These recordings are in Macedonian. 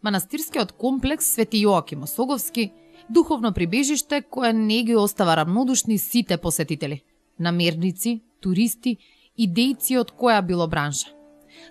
Манастирскиот комплекс Свети Јоаким Осоговски, духовно прибежиште кое не ги остава равнодушни сите посетители, намерници, туристи и дејци од која било бранша.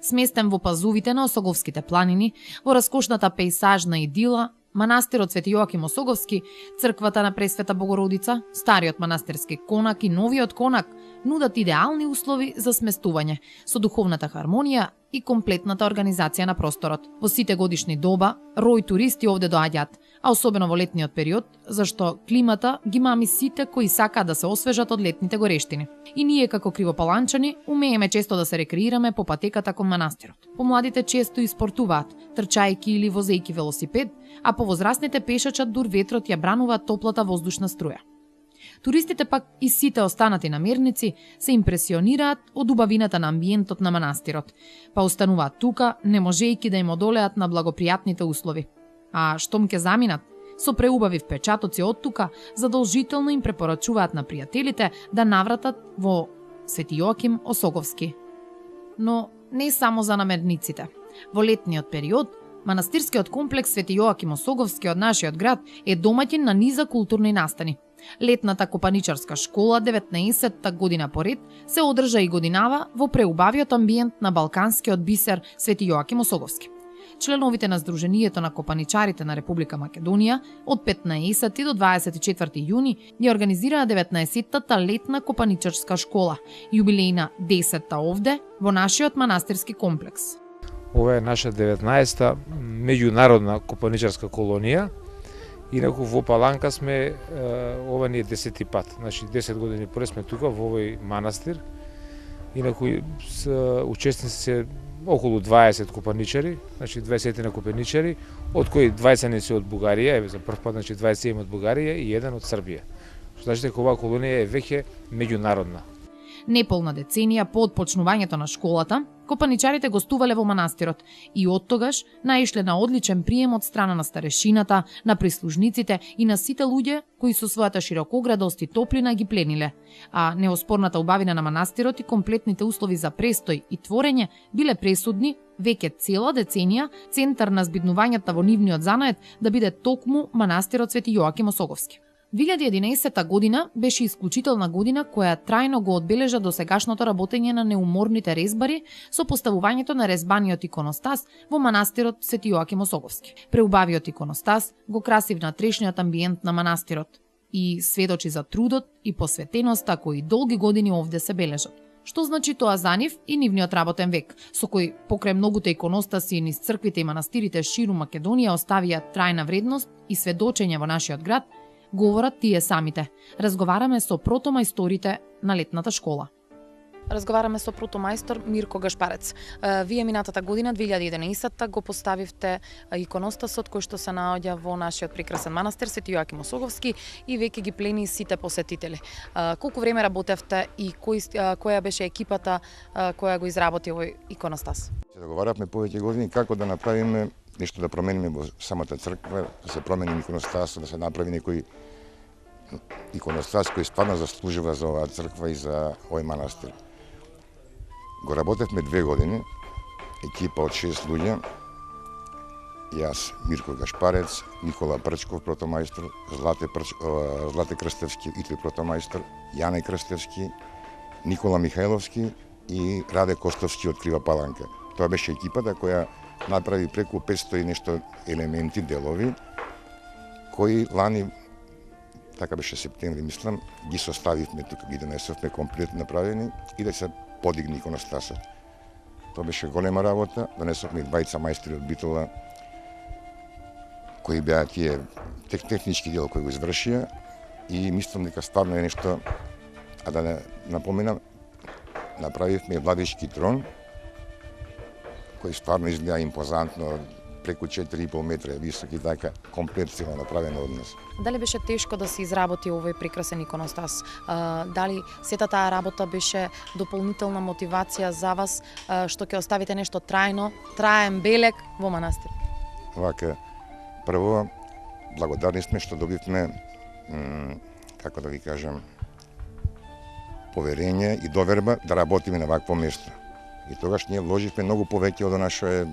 Сместен во пазувите на Осоговските планини, во раскошната пејсажна идила, манастирот Свети Јоаким Осоговски, црквата на Пресвета Богородица, стариот манастирски конак и новиот конак нудат идеални услови за сместување со духовната хармонија и комплетната организација на просторот. Во сите годишни доба, рој туристи овде доаѓаат, а особено во летниот период, зашто климата ги мами сите кои сакаат да се освежат од летните горештини. И ние како кривопаланчани умееме често да се рекреираме по патеката кон манастирот. Помладите често и спортуваат, трчајки или возејки велосипед, а повозрастните пешачат дур ветрот ја брануваат топлата воздушна струја. Туристите пак и сите останати намерници се импресионираат од убавината на амбиентот на манастирот, па остануваат тука, не можејќи да им одолеат на благопријатните услови. А штом ке заминат, со преубави впечатоци од тука, задолжително им препорачуваат на пријателите да навратат во Свети Јоаким Осоговски. Но не само за намерниците. Во летниот период, манастирскиот комплекс Свети Јоаким Осоговски од нашиот град е домаќин на низа културни настани. Летната копаничарска школа 19-та година поред се одржа и годинава во преубавиот амбиент на балканскиот бисер Свети Јоаким Осоговски. Членовите на Сдруженијето на копаничарите на Република Македонија од 15 до 24 јуни ја организираа 19-та летна копаничарска школа, јубилејна 10-та овде во нашиот манастирски комплекс. Ова е наша 19-та меѓународна копаничарска колонија. Инаку во Паланка сме, ова ни е 10-ти пат, значи 10 години поред сме тука во овој манастир. Инаку учесници се околу 20 копаничари, значи 20 на копаничари, од кои 20 не се од Бугарија, еве за прв пат, значи 27 од Бугарија и 1 од Србија. Што значи дека оваа колонија е веќе меѓународна. Неполна деценија по отпочнувањето на школата, копаничарите гостувале во манастирот и оттогаш наишле на одличен прием од страна на старешината, на прислужниците и на сите луѓе кои со својата широкоградост и топлина ги плениле. А неоспорната убавина на манастирот и комплетните услови за престој и творење биле пресудни веќе цела деценија центар на збиднувањата во нивниот занает да биде токму манастирот Свети Јоаким Осоговски. 2011 година беше исклучителна година која трајно го одбележа досегашното работење на неуморните резбари со поставувањето на резбаниот иконостас во манастирот Свети Јоаким Осоговски. Преубавиот иконостас го краси внатрешниот амбиент на манастирот и сведочи за трудот и посветеноста кои долги години овде се бележат. Што значи тоа за нив и нивниот работен век, со кој покрај многуте иконостаси низ црквите и манастирите ширум Македонија оставија трајна вредност и сведочење во нашиот град, говорат тие самите. Разговараме со протомајсторите на летната школа. Разговараме со протомајстор Мирко Гашпарец. Вие минатата година, 2011, го поставивте иконостасот кој што се наоѓа во нашиот прекрасен манастир Свети Јоаким Осоговски и веќе ги плени сите посетители. Колку време работевте и која беше екипата која го изработи овој иконостас? Се договаравме повеќе години како да направиме нешто да промениме во самата црква, да се промени иконостасот, да се направи некој иконостас кој стварно заслужува за оваа црква и за овој манастир. Го работевме 2 години, екипа од 6 луѓе, јас, Мирко Гашпарец, Никола Прчков, протомајстор, Злате Крстевски, и тој протомајстор, Јане Крстевски, Никола Михајловски и Раде Костовски од Крива Паланка. Тоа беше екипата која направи преку 500 и нешто елементи, делови, кои лани, така беше септември, мислам, ги составивме тука, ги донесовме комплет направени и да се подигни иконостасот. Тоа беше голема работа, донесовме двајца мајстори од Битола, кои беа тие технички дел кои го извршија и мислам дека стварно е нешто, а да не напоменам, направивме владички трон, кој стварно изгледа импозантно, преку 4,5 метра висок и така комплет цела направено од нас. Дали беше тешко да се изработи овој прекрасен иконостас? Дали сета таа работа беше дополнителна мотивација за вас што ќе оставите нешто трајно, траен белег во манастир? Вака, прво, благодарни сме што добивме, како да ви кажам, поверење и доверба да работиме на вакво место. И тогаш ние вложивме многу повеќе од она што е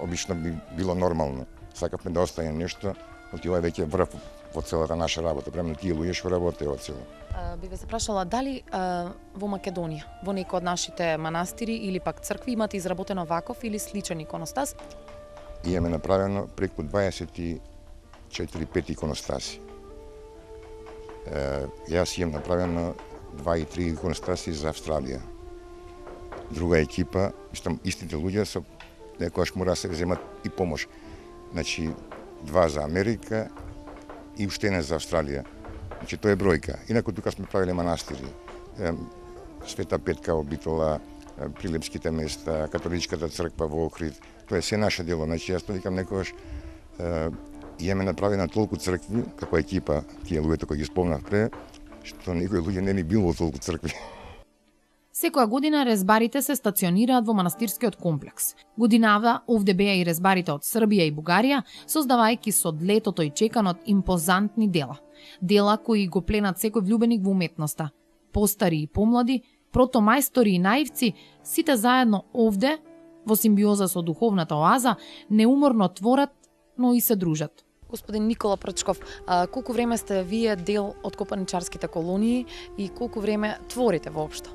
обично би било нормално. сакавме да остане нешто, оти ова веќе врв во целата наша работа, премно тие луѓе што работеа од цело. Би ве се прашала дали во Македонија, во некој од нашите манастири или пак цркви имате изработено ваков или сличен иконостас? Имаме направено преку 24-5 иконостаси. Јас имам направено 2 и 3 иконостаси за Австралија. Друга екипа, истите луѓе со некојаш мора да се земат и помош. Значи 2 за Америка и уште една за Австралија. Значи тоа е бројка. Инаку тука сме правиле манастири. Света Петка во Битола, Прилепските места, католичката црква во Охрид. Тоа е се наше дело. Значи јас тоа викам некогаш имаме направено толку цркви како екипа, тие луѓето кои ги спомнав пре, што некои луѓе не ни било во толку цркви. Секоја година резбарите се стационираат во манастирскиот комплекс. Годинава овде беа и резбарите од Србија и Бугарија, создавајќи со летото и чеканот импозантни дела. Дела кои го пленат секој влюбеник во уметноста. Постари и помлади, протомајстори и наивци, сите заедно овде, во симбиоза со духовната оаза, неуморно творат, но и се дружат. Господин Никола Прчков, колку време сте вие дел од копаничарските колонии и колку време творите воопшто?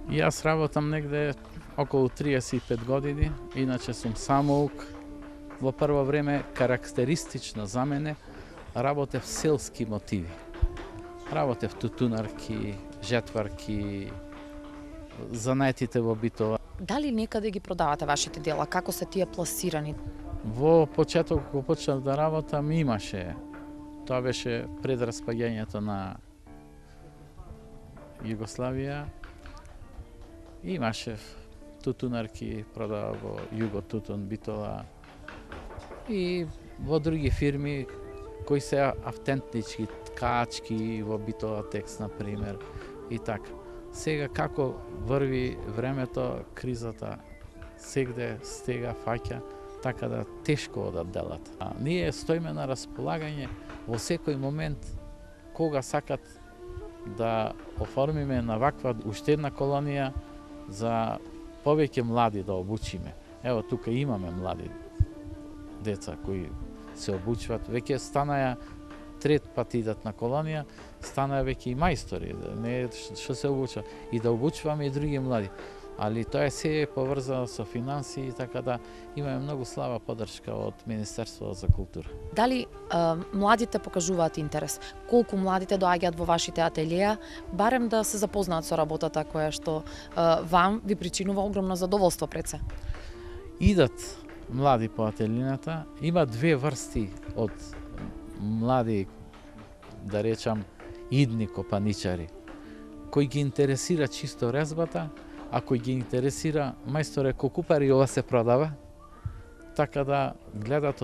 Јас работам негде околу 35 години, иначе сум самоук. Во прво време карактеристично за мене работев селски мотиви. Работев тутунарки, жетварки, занаетите во Битола. Дали некаде ги продавате вашите дела? Како се тие пласирани? Во почеток кога почнав да работам имаше. Тоа беше пред распаѓањето на Југославија. Имаше тутунарки, продава во Југо Тутун, Битола и во други фирми кои се автентички, ткачки во Битола Текс, например, и така. Сега како врви времето, кризата сегде стега, фаќа, така да тешко одат делата. Ние стоиме на располагање во секој момент кога сакат да оформиме на ваква уште една колонија за повеќе млади да обучиме. Ево тука имаме млади деца кои се обучват, веќе станаја трет пат идат на колонија, станаја веќе и мајстори, не што се обучува и да обучуваме и други млади. Али тоа се е поврзано со финансии, така да имаме многу слаба поддршка од Министерството за култура. Дали младите покажуваат интерес? Колку младите доаѓаат во вашите ателиеа, барем да се запознаат со работата која што вам ви причинува огромно задоволство пред се? Идат млади по ателината, има две врсти од млади, да речам, идни копаничари, кои ги интересира чисто резбата, а кој ги интересира мајсторе кокупари, ова се продава, така да гледат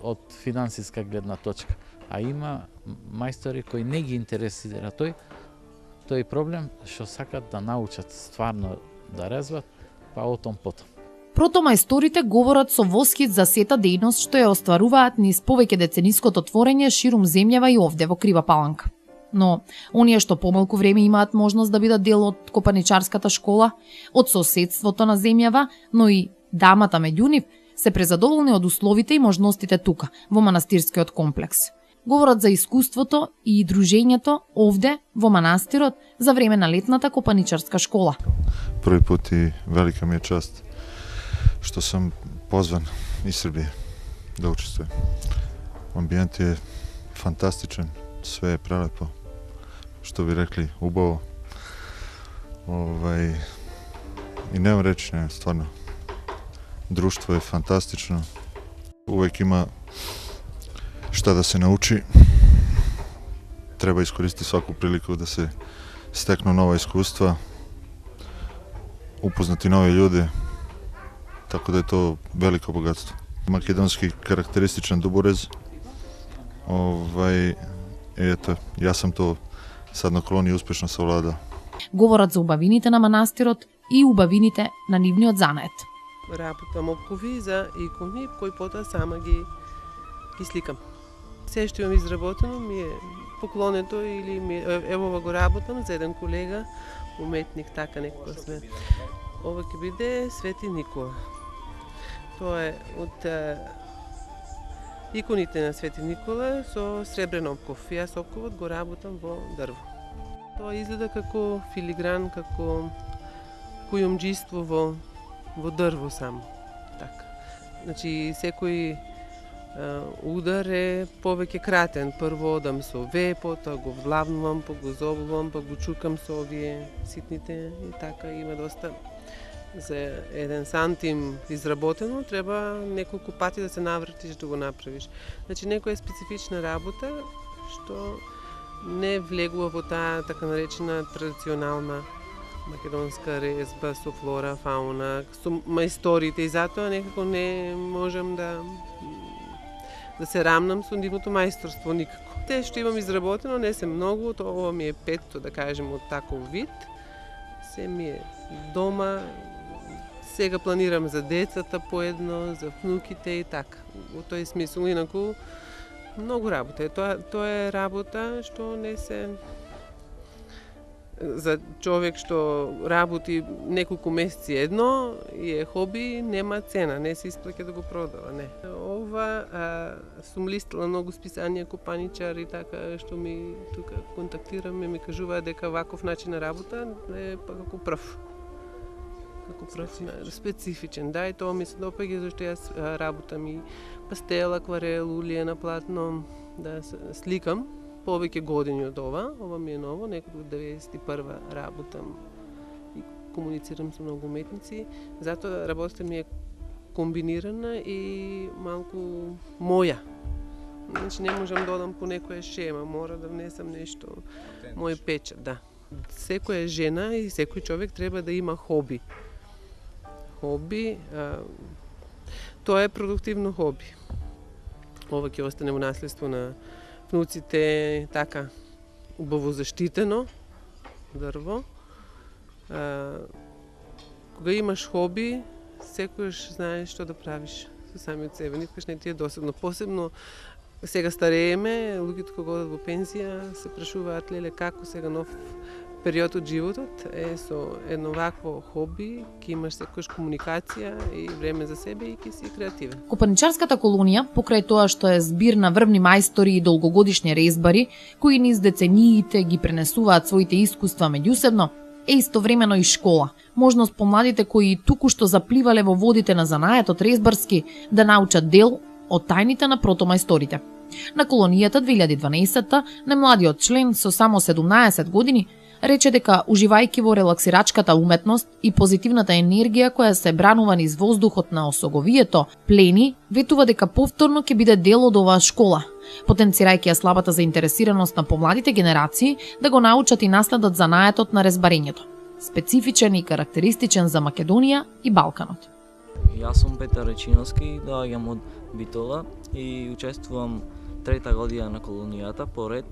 од финансиска гледна точка. А има мајстори кои не ги интересира тој проблем, што сакат да научат стварно да резват, па отом потом. Протомајсторите говорат со восхит за сета дејност што ја остваруваат низ повеќе децениското творење ширум земјава и овде во Крива Паланка. Но, оние што помалку време имаат можност да бидат дел од копаничарската школа, од соседството на земјава, но и дамата меѓу нив, се презадоволни од условите и можностите тука, во манастирскиот комплекс. Говорат за искуството и дружењето овде, во манастирот, за време на летната копаничарска школа. Први пут и велика ми е част што сам позван из Србија да учествувам. Амбиент е фантастичен, све е прелепо. Што би рекли, убаво. И немам речи, не, стварно. Друштво е фантастично. Увек има шта да се научи. Треба искористити сваку прилику да се стекну нова искуства, упознати нови луѓе, така да е то велико богатство. Македонски карактеристичен дуборез. Ето, јас сам то сад на колонија успешно совладал. Говорат за убавините на манастирот и убавините на нивниот занает. Работам обкови за икони, кои потоа сама ги сликам. Се што имам изработено ми е поклонето или ево го работам за еден колега, уметник, така некоја сме. Ова ќе биде Свети Никола. Тоа е од иконите на Свети Никола со сребрен опков. Јас опковот го работам во дрво. Тоа изгледа како филигран, како кујумџиство во дрво само. Така. Значи секој удар е повеќе кратен. Прво одам со ве, потоа го влавнувам, па го зобувам, па го чукам со овие ситните и така има доста. За 1 сантим изработено треба неколку пати да се навртиш да го направиш. Значи некоја специфична работа што не влегува во таа така наречена традиционална македонска резба со флора, фауна, со мајсторите и затоа некако не можам да се рамнам со нивното мајсторство никако. Те што имам изработено не се многу, ова ми е петто, да кажем, од таков вид. Се ми е дома. Сега планирам за децата поедно, за внуките и така. Во тој смисол, инаку многу работа. Тоа е работа што не се за човек што работи неколку месеци едно и е хоби, нема цена, не се исплаќа да го продава, не. Ова сум листала многу списанија копаничар и така што ми тука контактираме, ми кажуваат дека ваков начин на работа е па како прв. Специфичен, да, и тоа ми се допаѓа зашто јас работам и пастел, акварел, улие на платно, да сликам повеќе години од ова ми е ново, некако 91-ва работам и комуницирам со многу уметници, затоа работата ми е комбинирана и малку моја. Значи не можам да одам по некоја шема, мора да внесам нешто, мој печат, да. Секоја жена и секој човек треба да има хоби. Тоа е продуктивно хоби. Ова ќе остане во наследство на внуците, така, убаво заштитено дрво. Кога имаш хоби, секојаш знаеш што да правиш со самиот себе, никогаш не ти е досадно. Посебно сега старееме, луѓето кога одат во пензија се прашуваат леле како сега нов период од животот е со едно вакво хоби, ќе имаш секојаш комуникација и време за себе и ќе си креативен. Копаничарската колонија, покрај тоа што е збир на врвни мајстори и долгогодишни резбари, кои низ децениите ги пренесуваат своите искуства меѓусебно, е истовремено и школа. Можност помладите кои туку што запливале во водите на занаетот резбарски да научат дел од тајните на протомајсторите. На колонијата 2012-та, најмладиот член со само 17 години рече дека, уживајќи во релаксирачката уметност и позитивната енергија која се бранува низ воздухот на осоговието плени, ветува дека повторно ќе биде дел од оваа школа, потенцирајќи ја слабата заинтересираност на помладите генерации да го научат и наследат занаетот на резбарењето, специфичен и карактеристичен за Македонија и Балканот. Јас сум Петар Речиновски, доаѓам од Битола и учествувам 3-та година на колонијата поред,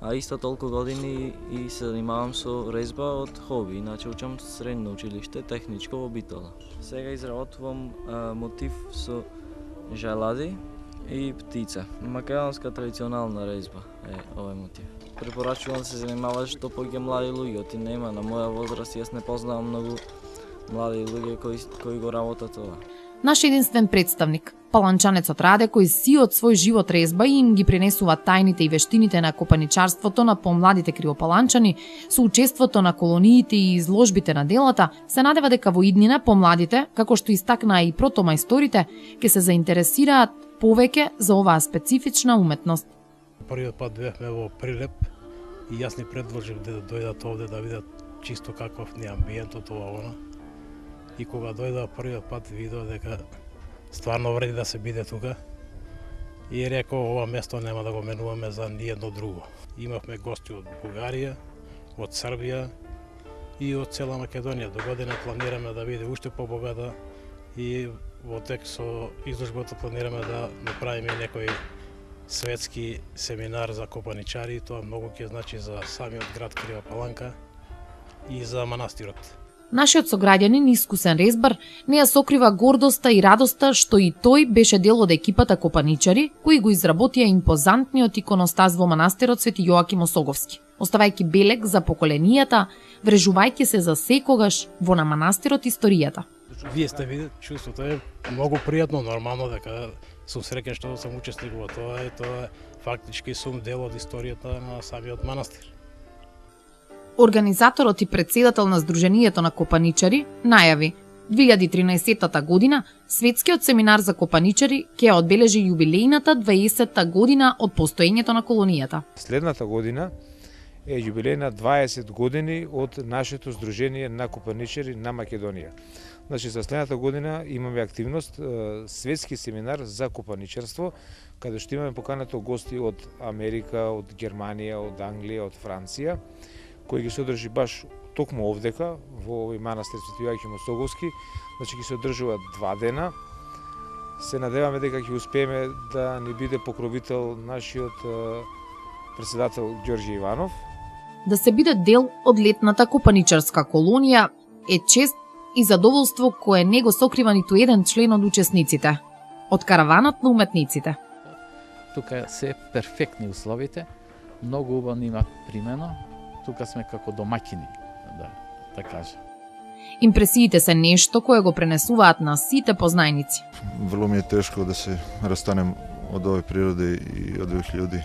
а исто толку години и се занимавам со резба од хоби, иначе учам средно училиште техничко во Битола. Сега изработувам мотив со желади и птица. Македонска традиционална резба е овој мотив. Препорачувам да се занимаваш што повеќе млади луѓе, ти нема на моја возраст, јас не познавам многу млади луѓе кои го работат тоа. Наш единствен представник, паланчанецот Раде, кој си од свој живот резба и им ги пренесува тајните и вештините на копаничарството на помладите криопаланчани, со учеството на колониите и изложбите на делата, се надева дека во иднина помладите, како што истакнаа и протомајсторите, ќе се заинтересираат повеќе за оваа специфична уметност. Првиот пат бевме во Прилеп и јас ни предложив да дојдат овде да видат чисто каков ни амбиентот ова. И кога дојдов првиот пат видов дека стварно вреди да се биде тука. И рекол ова место нема да го менуваме за ниедно друго. Имавме гости од Бугарија, од Србија и од цела Македонија. До година планираме да биде уште побогата и во тек со изложбата планираме да направиме некој светски семинар за копаничари. Тоа многу ќе значи за самиот град Крива Паланка и за манастирот. Нашиот сограѓанин, искусен резбар, не ја сокрива гордоста и радоста што и тој беше дел од екипата копаничари кои го изработија импозантниот иконостас во манастирот Свети Јоаким Осоговски, оставајќи белег за поколенијата, врежувајќи се за секогаш во на манастирот историјата. Вие сте видели, чувството е многу пријатно, нормално дека Сум среќен што сум учесник во тоа и тоа фактички сум дел од историјата на самиот манастир. Организаторот и председател на Сдруженијето на копаничари најави 2013 година светскиот семинар за копаничари ќе одбележи јубилејната 20 година од постоењето на колонијата. Следната година е јубилејна 20 години од нашето Сдружение на копаничари на Македонија. Значи, за следната година имаме активност светски семинар за копаничарство, каде што имаме поканато гости од Америка, од Германија, од Англија, од Франција, кој ги се одржи баш токму овдека, во овој манастир Свети Јоаким Осоговски. Значи, ги се одржува 2 дена. Се надеваме дека ќе успееме да ни биде покровител нашиот председател Ѓорѓе Иванов. Да се биде дел од летната копаничарска колонија е чест и задоволство кое не го сокрива ниту еден член од учесниците, од караванот на уметниците. Тука се перфектни условите, многу убаво има примено, тука сме како домаќини, да кажа. Импресиите се нешто кое го пренесуваат на сите познајници. Врло ми е тешко да се растанем од овој природа и од ових луѓе.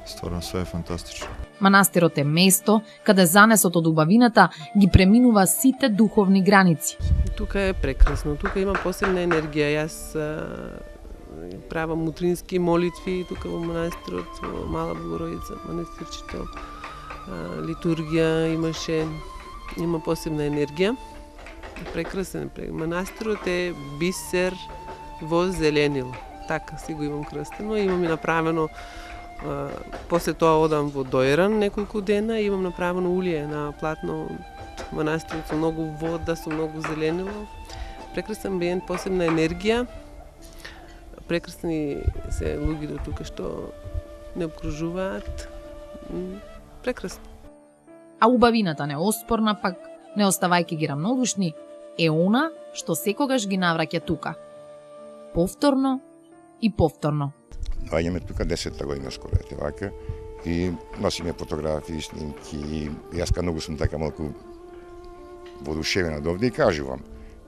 Стварно, све е фантастично. Манастирот е место каде занесот од убавината ги преминува сите духовни граници. Тука е прекрасно, тука има посебна енергија. Јас правам утрински молитви тука во манастирот, во Мала Богородица, манастирчето. Литургија имаше, има посебна енергија. Прекрасен. Манастирот е бисер во зеленило. Така си го имам крстено. Имам и направено, после тоа одам во Дојран неколку дена, имам направено улие на платно од манастирот со многу вода, со многу зеленило. Прекрасен амбиент, посебна енергија. Прекрасни се луѓето тука што не обкружуваат. Прекрасно. А убавината неоспорна пак, не оставајќи ги рамнодушни, е она што секогаш ги навраќа тука. Повторно и повторно. Доаѓаме тука 10-та година скоро ете вака и носиме фотографии, снимки и јас многу сум така малку воодушевен од овде и кажувам.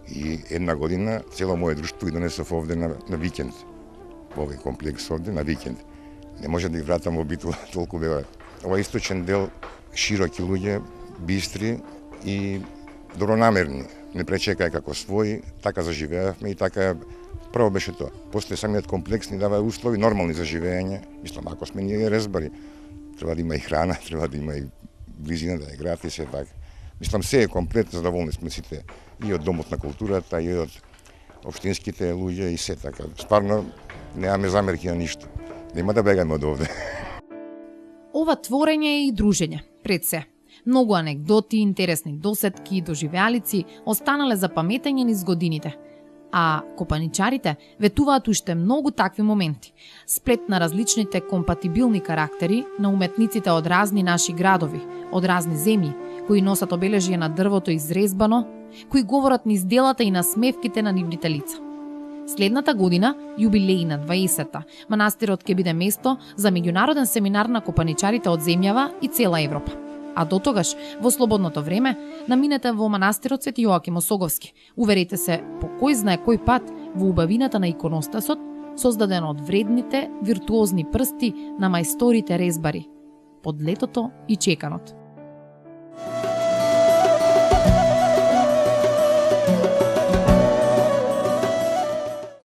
И една година цело моје друштво и донесов овде на викенд. Во овој комплекс овде на викенд. Не може да ги вратам во Битола толку беа. Ова источен дел широки луѓе, бистри и добронамерни. Не пречекај како своји, така заживеавме и така прво беше тоа. После самиот комплекс ни дава услови нормални за живење. Мислам, ако сме ние резбари, треба да има и храна, треба да има и близина, да играат и се така. Мислам, се е комплет, задоволни сме сите и од Домот на културата, и од општинските луѓе и се така. Стварно, немаме замерки на ништо. Нема да бегаме од овде. Ова творење е и дружење, пред се. Многу анегдоти, интересни досетки и доживеалици останале запаметени низ годините. А копаничарите ветуваат уште многу такви моменти. Сплет на различните компатибилни карактери на уметниците од разни наши градови, од разни земји, кои носат обележје на дрвото изрезбано, кои говорат низ делата и насмевките на нивните лица. Следната година, јубилејна 20-та, манастирот ќе биде место за меѓународен семинар на копаничарите од земјава и цела Европа. А до тогаш, во слободното време, наминете во манастирот Свети Јоаким Осоговски. Уверете се по кој знае кој пат во убавината на иконостасот, создаден од вредните, виртуозни прсти на мајсторите резбари, под летото и чеканот.